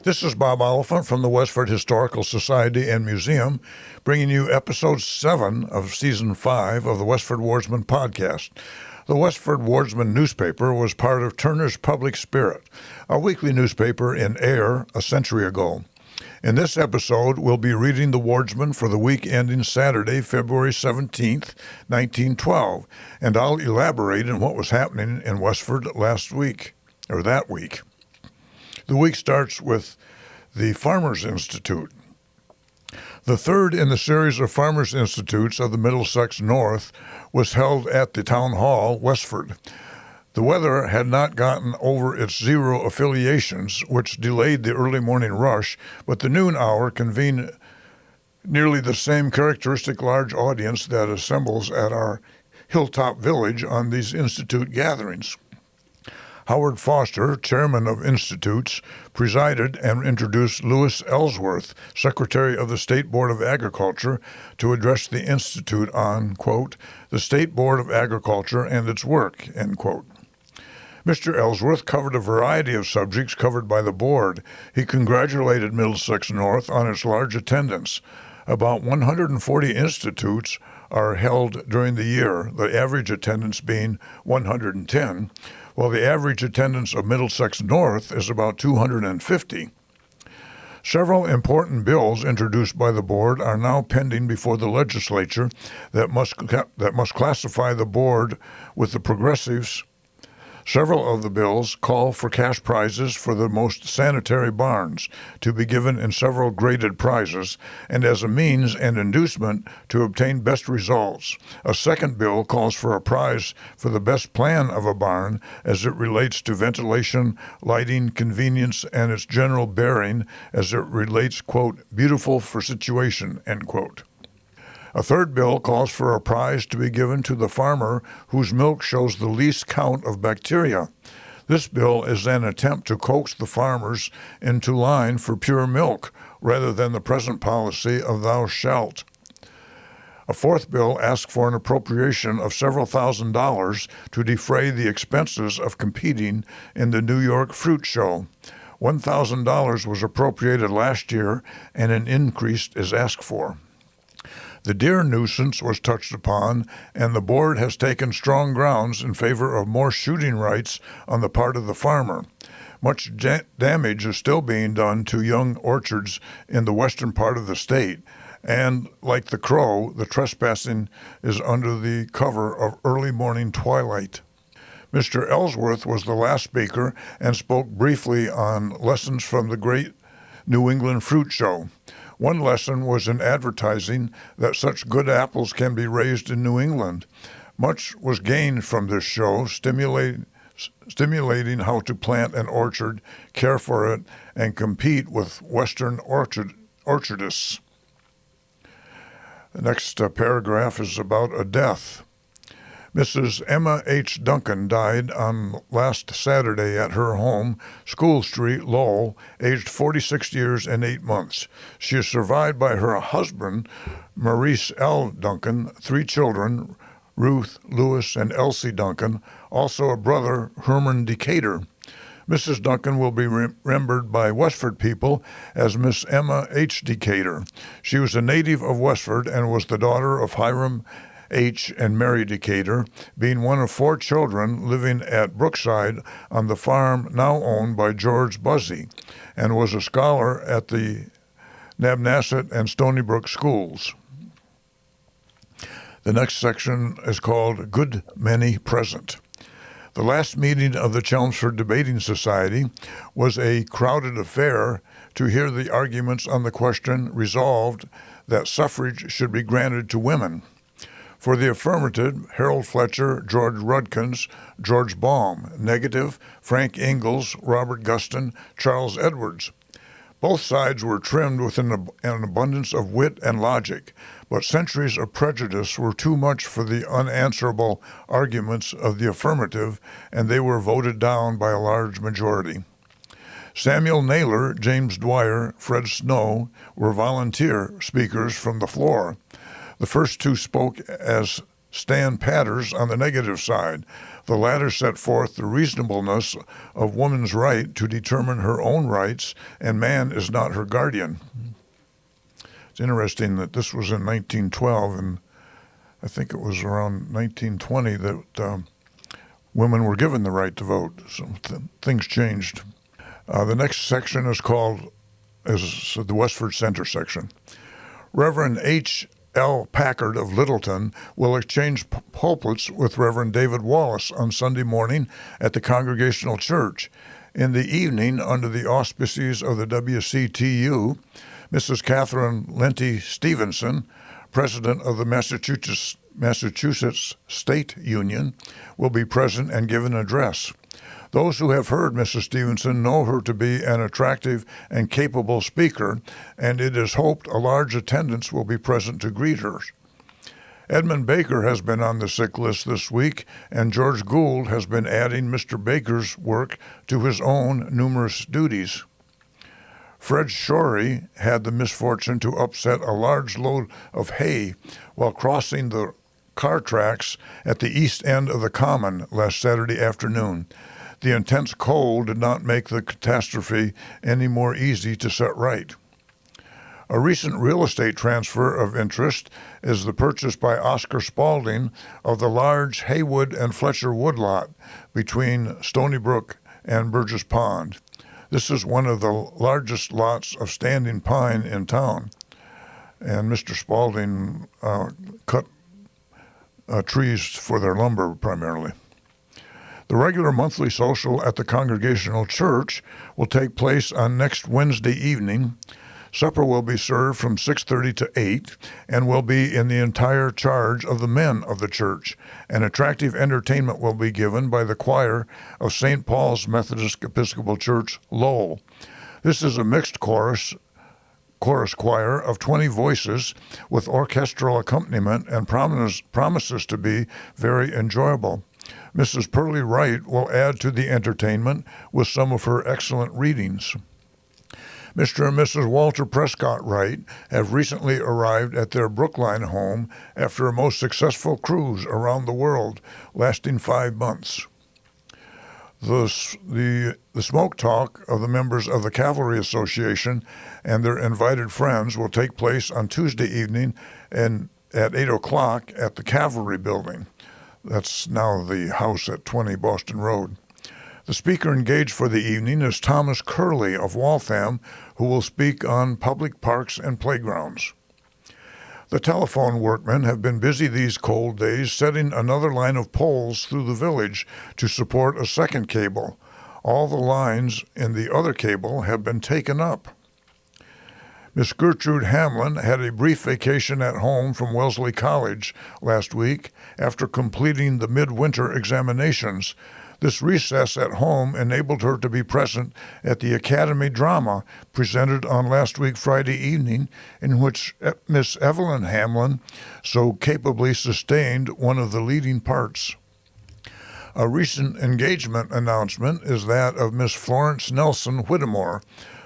This is Bob Oliphant from the Westford Historical Society and Museum, bringing you episode 7 of season 5 of the Westford Wardsman podcast. The Westford Wardsman newspaper was part of Turner's Public Spirit, a weekly newspaper in Ayer a century ago. In this episode, we'll be reading the Wardsman for the week ending Saturday, February 17th, 1912, and I'll elaborate on what was happening in Westford that week. The week starts with the Farmers' Institute. The third in the series of Farmers' Institutes of the Middlesex North was held at the Town Hall, Westford. The weather had not gotten over its zero affiliations, which delayed the early morning rush, but the noon hour convened nearly the same characteristic large audience that assembles at our hilltop village on these institute gatherings. Howard Foster, chairman of Institutes, presided and introduced Louis Ellsworth, secretary of the State Board of Agriculture, to address the Institute on, quote, the State Board of Agriculture and its work, end quote. Mr. Ellsworth covered a variety of subjects covered by the board. He congratulated Middlesex North on its large attendance. About 140 institutes are held during the year, the average attendance being 110, while the average attendance of Middlesex North is about 250. Several important bills introduced by the board are now pending before the legislature that must classify the board with the progressives. Several of the bills call for cash prizes for the most sanitary barns to be given in several graded prizes and as a means and inducement to obtain best results. A second bill calls for a prize for the best plan of a barn as it relates to ventilation, lighting, convenience, and its general bearing as it relates, quote, beautiful for situation, end quote. A third bill calls for a prize to be given to the farmer whose milk shows the least count of bacteria. This bill is an attempt to coax the farmers into line for pure milk, rather than the present policy of thou shalt. A fourth bill asks for an appropriation of several $1,000s to defray the expenses of competing in the New York Fruit Show. $1,000 was appropriated last year, and an increase is asked for. The deer nuisance was touched upon, and the board has taken strong grounds in favor of more shooting rights on the part of the farmer. Much damage is still being done to young orchards in the western part of the state, and, like the crow, the trespassing is under the cover of early morning twilight. Mr. Ellsworth was the last speaker and spoke briefly on lessons from the great New England Fruit Show. One lesson was in advertising that such good apples can be raised in New England. Much was gained from this show, stimulating how to plant an orchard, care for it, and compete with Western orchardists. The next paragraph is about a death. Mrs. Emma H. Duncan died on last Saturday at her home, School Street, Lowell, aged 46 years and 8 months. She is survived by her husband, Maurice L. Duncan, 3 children, Ruth, Louis, and Elsie Duncan, also a brother, Herman Decatur. Mrs. Duncan will be remembered by Westford people as Miss Emma H. Decatur. She was a native of Westford and was the daughter of Hiram H. and Mary Decatur, being one of 4 children living at Brookside on the farm now owned by George Buzzy, and was a scholar at the Nabnasset and Stony Brook schools. The next section is called Good Many Present. The last meeting of the Chelmsford Debating Society was a crowded affair to hear the arguments on the question resolved that suffrage should be granted to women. For the affirmative, Harold Fletcher, George Rudkins, George Baum. Negative, Frank Ingalls, Robert Guston, Charles Edwards. Both sides were trimmed with an abundance of wit and logic, but centuries of prejudice were too much for the unanswerable arguments of the affirmative, and they were voted down by a large majority. Samuel Naylor, James Dwyer, Fred Snow were volunteer speakers from the floor. The first 2 spoke as Stan Patters on the negative side. The latter set forth the reasonableness of woman's right to determine her own rights, and man is not her guardian. It's interesting that this was in 1912, and I think it was around 1920 that women were given the right to vote. So things changed. The next section is the Westford Center section. Reverend H.L. Packard of Littleton will exchange pulpits with Reverend David Wallace on Sunday morning at the Congregational Church. In the evening, under the auspices of the WCTU, Mrs. Catherine Lenty Stevenson, president of the Massachusetts State Union, will be present and give an address. Those who have heard Mrs. Stevenson know her to be an attractive and capable speaker, and it is hoped a large attendance will be present to greet her. Edmund Baker has been on the sick list this week, and George Gould has been adding Mr. Baker's work to his own numerous duties. Fred Shorey had the misfortune to upset a large load of hay while crossing the car tracks at the east end of the Common last Saturday afternoon. The intense cold did not make the catastrophe any more easy to set right. A recent real estate transfer of interest is the purchase by Oscar Spaulding of the large Haywood and Fletcher woodlot between Stony Brook and Burgess Pond. This is one of the largest lots of standing pine in town, and Mr. Spaulding cut trees for their lumber primarily. The regular monthly social at the Congregational Church will take place on next Wednesday evening. Supper will be served from 6:30 to 8 and will be in the entire charge of the men of the church. An attractive entertainment will be given by the choir of St. Paul's Methodist Episcopal Church, Lowell. This is a mixed chorus choir of 20 voices with orchestral accompaniment and promises to be very enjoyable. Mrs. Pearlie Wright will add to the entertainment with some of her excellent readings. Mr. and Mrs. Walter Prescott Wright have recently arrived at their Brookline home after a most successful cruise around the world lasting 5 months. The smoke talk of the members of the Cavalry Association and their invited friends will take place on Tuesday evening and at 8 o'clock at the Cavalry Building. That's now the house at 20 Boston Road. The speaker engaged for the evening is Thomas Curley of Waltham, who will speak on public parks and playgrounds. The telephone workmen have been busy these cold days setting another line of poles through the village to support a second cable. All the lines in the other cable have been taken up. Miss Gertrude Hamlin had a brief vacation at home from Wellesley College last week after completing the midwinter examinations. This recess at home enabled her to be present at the Academy drama presented on last week Friday evening, in which Miss Evelyn Hamlin so capably sustained one of the leading parts. A recent engagement announcement is that of Miss Florence Nelson Whittemore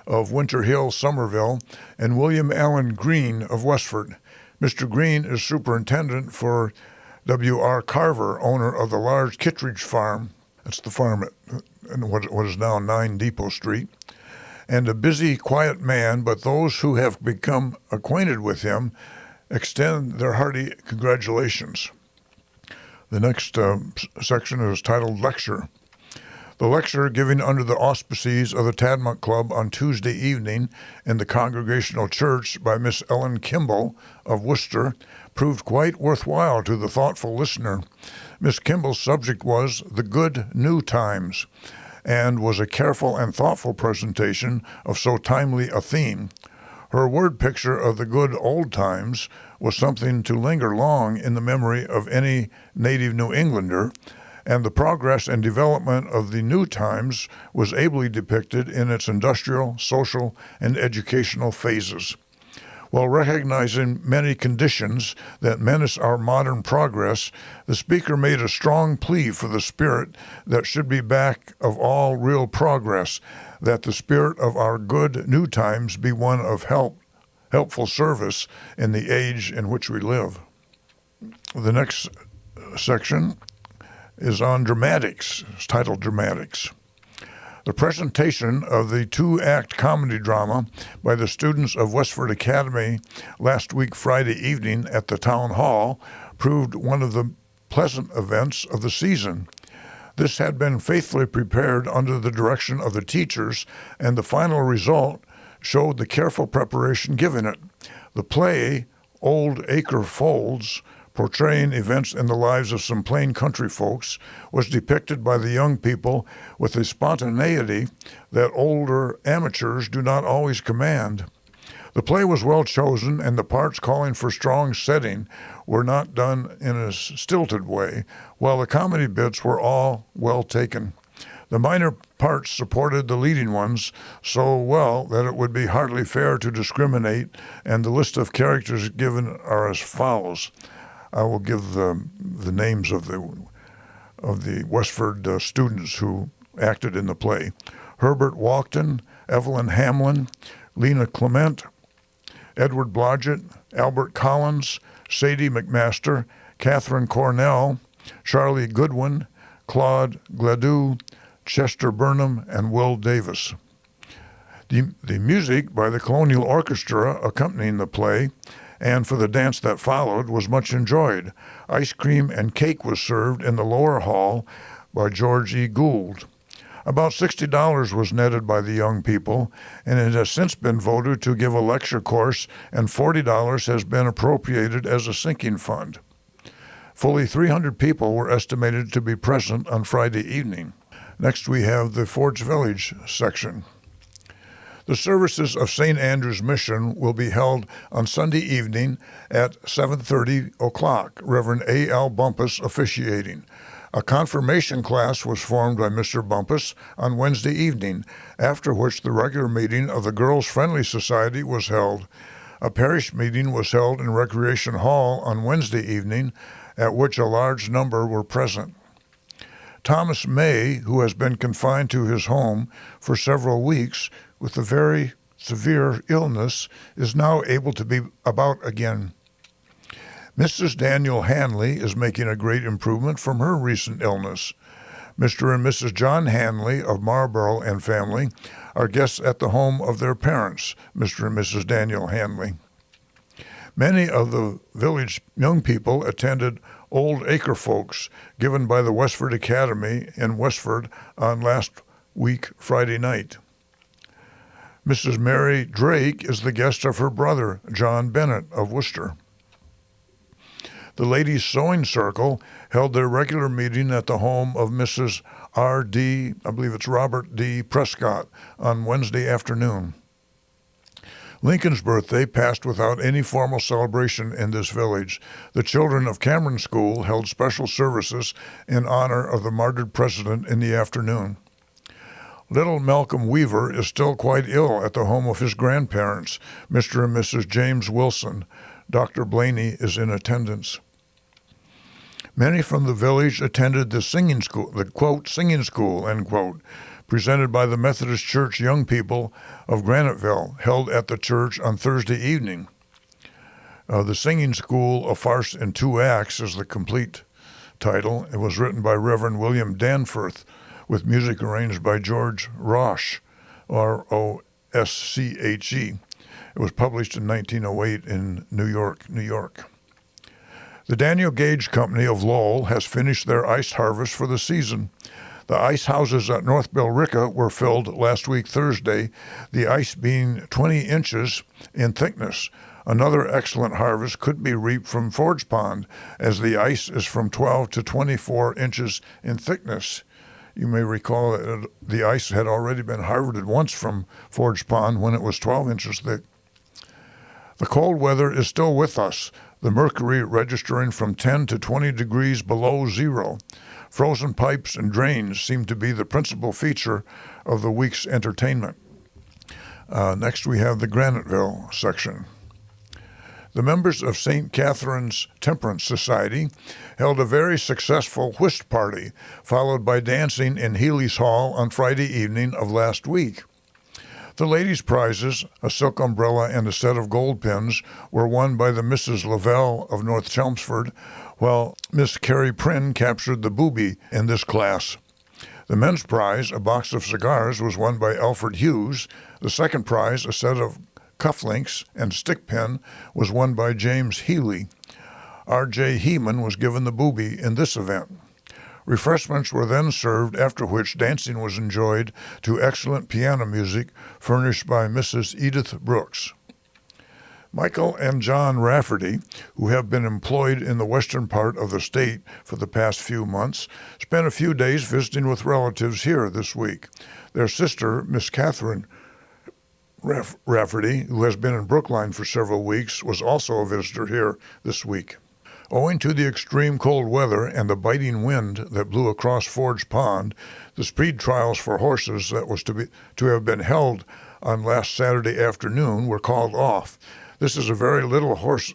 of Winter Hill, Somerville, and William Allen Green of Westford. Mr. Green is superintendent for W.R. Carver, owner of the large Kittredge farm. That's the farm at what is now 9 Depot Street. And a busy, quiet man, but those who have become acquainted with him extend their hearty congratulations. The next section is titled Lecture. The lecture given under the auspices of the Tadmont Club on Tuesday evening in the Congregational Church by Miss Ellen Kimball of Worcester proved quite worthwhile to the thoughtful listener. Miss Kimball's subject was The Good New Times, and was a careful and thoughtful presentation of so timely a theme. Her word picture of the good old times was something to linger long in the memory of any native New Englander, and the progress and development of the new times was ably depicted in its industrial, social, and educational phases. While recognizing many conditions that menace our modern progress, the speaker made a strong plea for the spirit that should be back of all real progress, that the spirit of our good new times be one of helpful service in the age in which we live. The next section is on dramatics. It's titled Dramatics. The presentation of the two-act comedy drama by the students of Westford Academy last week Friday evening at the Town Hall proved one of the pleasant events of the season. This had been faithfully prepared under the direction of the teachers, and the final result showed the careful preparation given it. The play, Old Acre Folds, portraying events in the lives of some plain country folks, was depicted by the young people with a spontaneity that older amateurs do not always command. The play was well chosen, and the parts calling for strong setting were not done in a stilted way, while the comedy bits were all well taken. The minor parts supported the leading ones so well that it would be hardly fair to discriminate, and the list of characters given are as follows. I will give the names of the Westford students who acted in the play: Herbert Walkton, Evelyn Hamlin, Lena Clement, Edward Blodgett, Albert Collins, Sadie McMaster, Catherine Cornell, Charlie Goodwin, Claude Gladue, Chester Burnham, and Will Davis. The music by the Colonial Orchestra accompanying the play and for the dance that followed was much enjoyed. Ice cream and cake was served in the lower hall by George E. Gould. About $60 was netted by the young people, and it has since been voted to give a lecture course, and $40 has been appropriated as a sinking fund. Fully 300 people were estimated to be present on Friday evening. Next, we have the Ford's Village section. The services of St. Andrew's Mission will be held on Sunday evening at 7:30 o'clock, Reverend A. L. Bumpus officiating. A confirmation class was formed by Mr. Bumpus on Wednesday evening, after which the regular meeting of the Girls Friendly Society was held. A parish meeting was held in Recreation Hall on Wednesday evening, at which a large number were present. Thomas May, who has been confined to his home for several weeks with a very severe illness, is now able to be about again. Mrs. Daniel Hanley is making a great improvement from her recent illness. Mr. and Mrs. John Hanley of Marlborough and family are guests at the home of their parents, Mr. and Mrs. Daniel Hanley. Many of the village young people attended Old Acre Folks, given by the Westford Academy in Westford on last week Friday night. Mrs. Mary Drake is the guest of her brother, John Bennett of Worcester. The Ladies' Sewing Circle held their regular meeting at the home of Mrs. R.D., I believe it's Robert D. Prescott, on Wednesday afternoon. Lincoln's birthday passed without any formal celebration in this village. The children of Cameron School held special services in honor of the martyred president in the afternoon. Little Malcolm Weaver is still quite ill at the home of his grandparents, Mr. and Mrs. James Wilson. Dr. Blaney is in attendance. Many from the village attended the singing school, the quote, singing school, end quote, presented by the Methodist Church Young People of Graniteville, held at the church on Thursday evening. The Singing School, A Farce in Two Acts, is the complete title. It was written by Reverend William Danforth, with music arranged by George Roche, R-O-S-C-H-E. It was published in 1908 in New York, New York. The Daniel Gage Company of Lowell has finished their ice harvest for the season. The ice houses at North Billerica were filled last week Thursday, the ice being 20 inches in thickness. Another excellent harvest could be reaped from Forge Pond, as the ice is from 12 to 24 inches in thickness. You may recall that the ice had already been harvested once from Forge Pond when it was 12 inches thick. The cold weather is still with us, the mercury registering from 10 to 20 degrees below zero. Frozen pipes and drains seem to be the principal feature of the week's entertainment. Next, we have the Graniteville section. The members of St. Catherine's Temperance Society held a very successful whist party, followed by dancing in Healy's Hall on Friday evening of last week. The ladies' prizes, a silk umbrella and a set of gold pins, were won by the Mrs. Lavelle of North Chelmsford, while Miss Carrie Prynne captured the booby in this class. The men's prize, a box of cigars, was won by Alfred Hughes. The second prize, a set of cufflinks and stick pin, was won by James Healy. R.J. Heeman was given the booby in this event. Refreshments were then served, after which dancing was enjoyed to excellent piano music furnished by Mrs. Edith Brooks. Michael and John Rafferty, who have been employed in the western part of the state for the past few months, spent a few days visiting with relatives here this week. Their sister, Miss Catherine Rafferty, who has been in Brookline for several weeks, was also a visitor here this week. Owing to the extreme cold weather and the biting wind that blew across Forge Pond, the speed trials for horses that was to have been held on last Saturday afternoon were called off. There is very little horse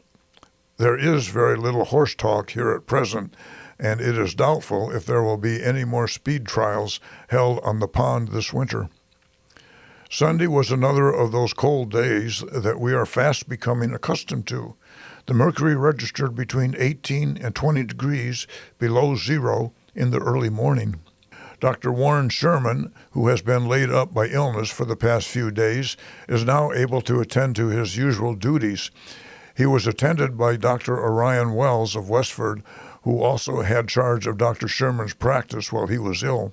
talk here at present, and it is doubtful if there will be any more speed trials held on the pond this winter. Sunday was another of those cold days that we are fast becoming accustomed to. The mercury registered between 18 and 20 degrees below zero in the early morning. Dr. Warren Sherman, who has been laid up by illness for the past few days, is now able to attend to his usual duties. He was attended by Dr. Orion Wells of Westford, who also had charge of Dr. Sherman's practice while he was ill.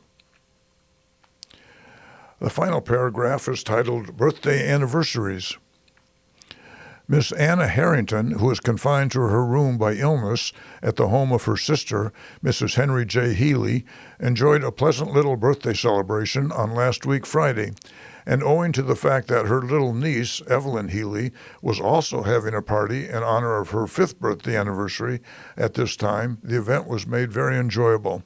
The final paragraph is titled Birthday Anniversaries. Miss Anna Harrington, who is confined to her room by illness at the home of her sister, Mrs. Henry J. Healy, enjoyed a pleasant little birthday celebration on last week Friday, and owing to the fact that her little niece, Evelyn Healy, was also having a party in honor of her 5th birthday anniversary at this time, the event was made very enjoyable.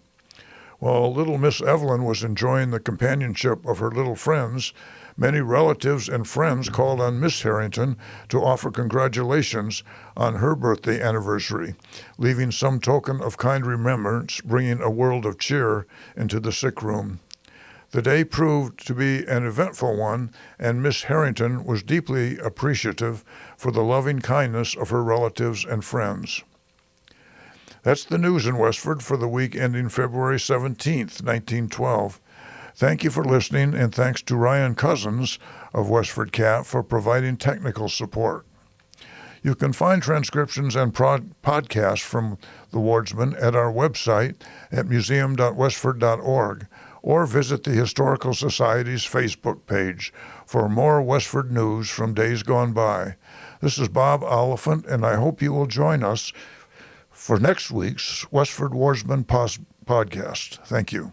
While little Miss Evelyn was enjoying the companionship of her little friends, many relatives and friends called on Miss Harrington to offer congratulations on her birthday anniversary, leaving some token of kind remembrance, bringing a world of cheer into the sick room. The day proved to be an eventful one, and Miss Harrington was deeply appreciative for the loving kindness of her relatives and friends. That's the news in Westford for the week ending February 17th, 1912. Thank you for listening, and thanks to Ryan Cousins of WestfordCAT for providing technical support. You can find transcriptions and podcasts from the Wardsman at our website at museum.westford.org, or visit the Historical Society's Facebook page for more Westford news from days gone by. This is Bob Oliphant, and I hope you will join us for next week's Westford Wardsman podcast. Thank you.